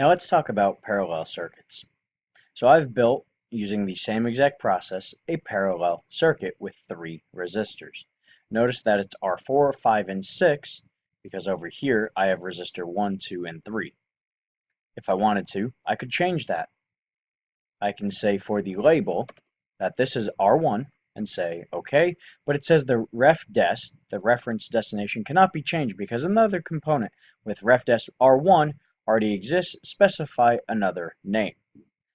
Now let's talk about parallel circuits. So I've built, using the same exact process, a parallel circuit with 3 resistors. Notice that it's R4, 5, and 6 because over here I have resistor 1, 2, and 3. If I wanted to, I could change that. I can say for the label that this is R1 and say OK, but it says the the reference destination, cannot be changed because another component with ref des R1 already exists. Specify another name.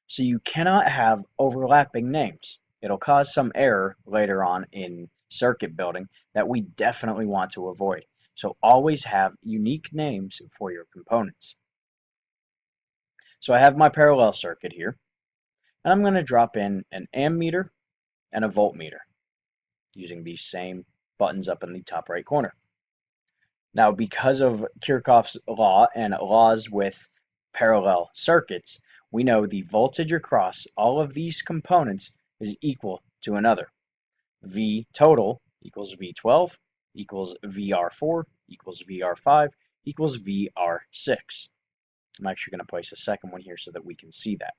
So you cannot have overlapping names. It'll cause some error later on in circuit building that we definitely want to avoid. So always have unique names for your components. So I have my parallel circuit here, and I'm going to drop in an ammeter and a voltmeter using these same buttons up in the top right corner. Now, because of Kirchhoff's law and laws with parallel circuits, we know the voltage across all of these components is equal to another. V total equals V12 equals VR4 equals VR5 equals VR6. I'm actually going to place a second one here so that we can see that.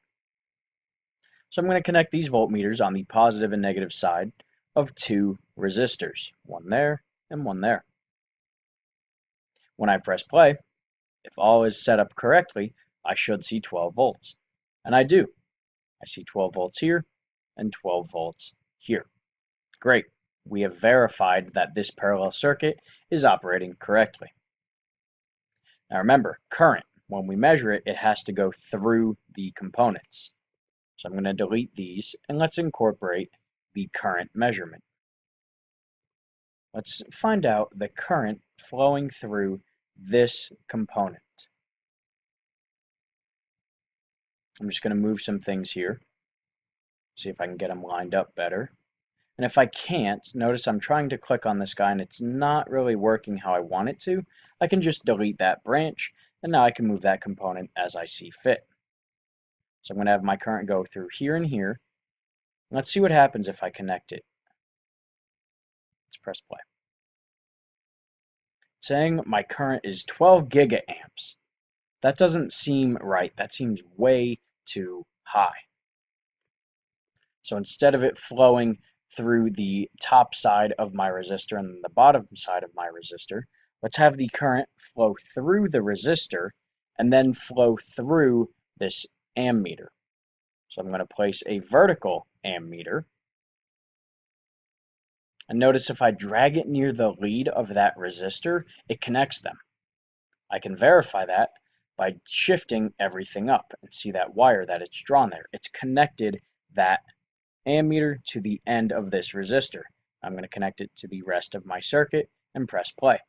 So I'm going to connect these voltmeters on the positive and negative side of 2 resistors, one there and one there. When I press play, if all is set up correctly, I should see 12 volts. And I do. I see 12 volts here and 12 volts here. Great. We have verified that this parallel circuit is operating correctly. Now remember, current, when we measure it, it has to go through the components. So I'm going to delete these and let's incorporate the current measurement. Let's find out the current flowing through this component. I'm just going to move some things here, see if I can get them lined up better. And if I can't, notice I'm trying to click on this guy and it's not really working how I want it to. I can just delete that branch, and now I can move that component as I see fit. So I'm going to have my current go through here and here. Let's see what happens if I connect it. Let's press play. It's saying my current is 12 gigaamps. That doesn't seem right. That seems way too high. So instead of it flowing through the top side of my resistor and the bottom side of my resistor, let's have the current flow through the resistor and then flow through this ammeter. So I'm going to place a vertical ammeter. And notice if I drag it near the lead of that resistor, it connects them. I can verify that by shifting everything up and see that wire that it's drawn there. It's connected that ammeter to the end of this resistor. I'm going to connect it to the rest of my circuit and press play.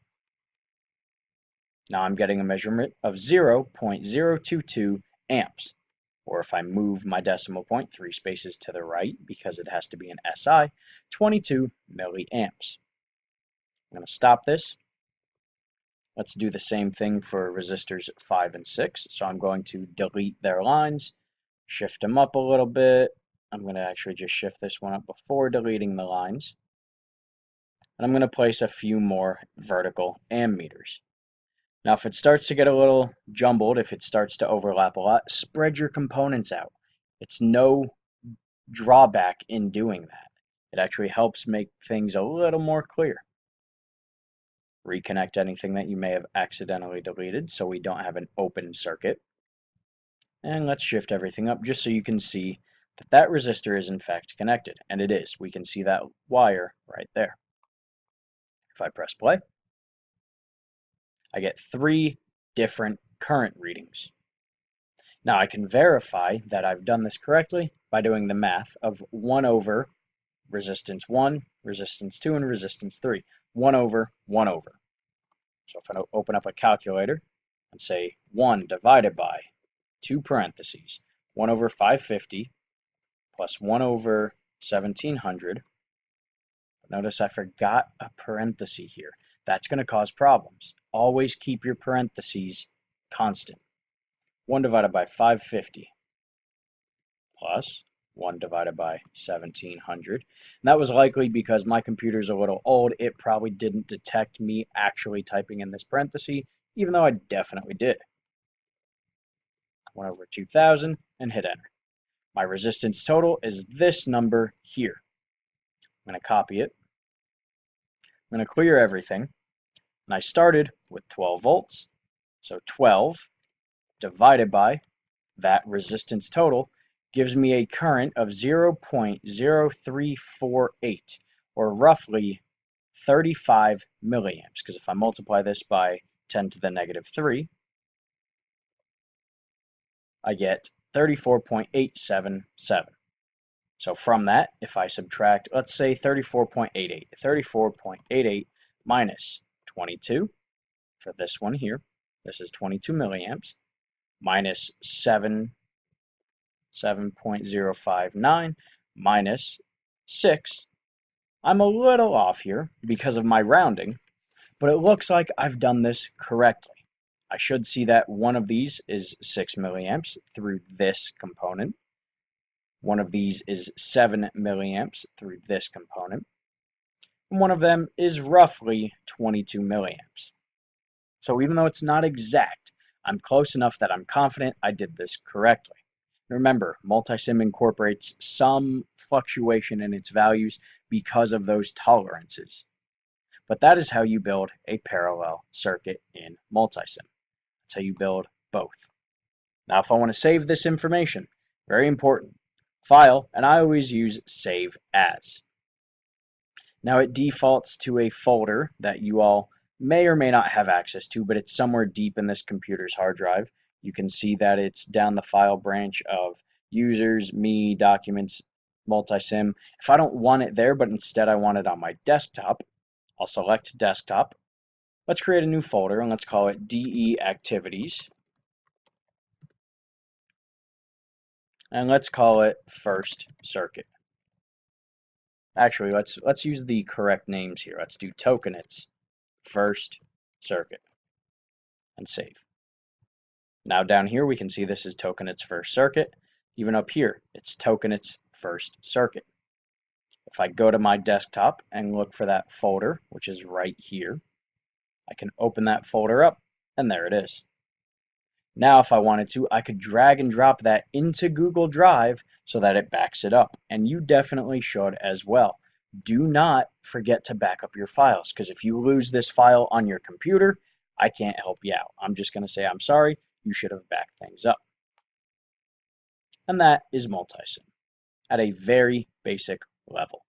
Now I'm getting a measurement of 0.022 amps. Or if I move my decimal point 3 spaces to the right, because it has to be an SI, 22 milliamps. I'm going to stop this. Let's do the same thing for resistors 5 and 6. So I'm going to delete their lines, shift them up a little bit. I'm going to actually just shift this one up before deleting the lines. And I'm going to place a few more vertical ammeters. Now if it starts to get a little jumbled, if it starts to overlap a lot, spread your components out. It's no drawback in doing that. It actually helps make things a little more clear. Reconnect anything that you may have accidentally deleted so we don't have an open circuit. And let's shift everything up just so you can see that that resistor is in fact connected. And it is. We can see that wire right there. If I press play, I get 3 different current readings. Now I can verify that I've done this correctly by doing the math of 1 over resistance 1, resistance 2, and resistance 3. 1 over, 1 over. So if I open up a calculator and say 1 divided by 2 parentheses, 1 over 550 plus 1 over 1700. Notice I forgot a parenthesis here. That's going to cause problems. Always keep your parentheses constant. 1 divided by 550 plus 1 divided by 1700. And that was likely because my computer's a little old. It probably didn't detect me actually typing in this parenthesis, even though I definitely did. 1 over 2000, and hit enter. My resistance total is this number here. I'm going to copy it. I'm going to clear everything. And I started with 12 volts. So 12 divided by that resistance total gives me a current of 0.0348, or roughly 35 milliamps, because if I multiply this by 10 to the negative 3, I get 34.877. So from that, if I subtract, let's say 34.88, 34.88 minus 22 for this one here, this is 22 milliamps, minus 7.059 minus 6. I'm a little off here because of my rounding, but it looks like I've done this correctly. I should see that one of these is 6 milliamps through this component. One of these is 7 milliamps through this component. And one of them is roughly 22 milliamps. So even though it's not exact, I'm close enough that I'm confident I did this correctly. Remember, MultiSIM incorporates some fluctuation in its values because of those tolerances. But that is how you build a parallel circuit in MultiSIM. That's how you build both. Now, if I want to save this information, very important, File, and I always use Save As. Now, it defaults to a folder that you all may or may not have access to, but it's somewhere deep in this computer's hard drive. You can see that it's down the file branch of Users, Me, Documents, MultiSIM. If I don't want it there, but instead I want it on my desktop, I'll select Desktop. Let's create a new folder, and let's call it DE Activities. And let's call it First Circuit. Actually, let's use the correct names here. Let's do Tokenits First Circuit and save. Now down here we can see this is Tokenits First Circuit. Even up here, it's Tokenits First Circuit. If I go to my desktop and look for that folder, which is right here, I can open that folder up, and there it is. Now, if I wanted to, I could drag and drop that into Google Drive so that it backs it up, and you definitely should as well. Do not forget to back up your files, because if you lose this file on your computer, I can't help you out. I'm just going to say, I'm sorry, you should have backed things up. And that is MultiSIM at a very basic level.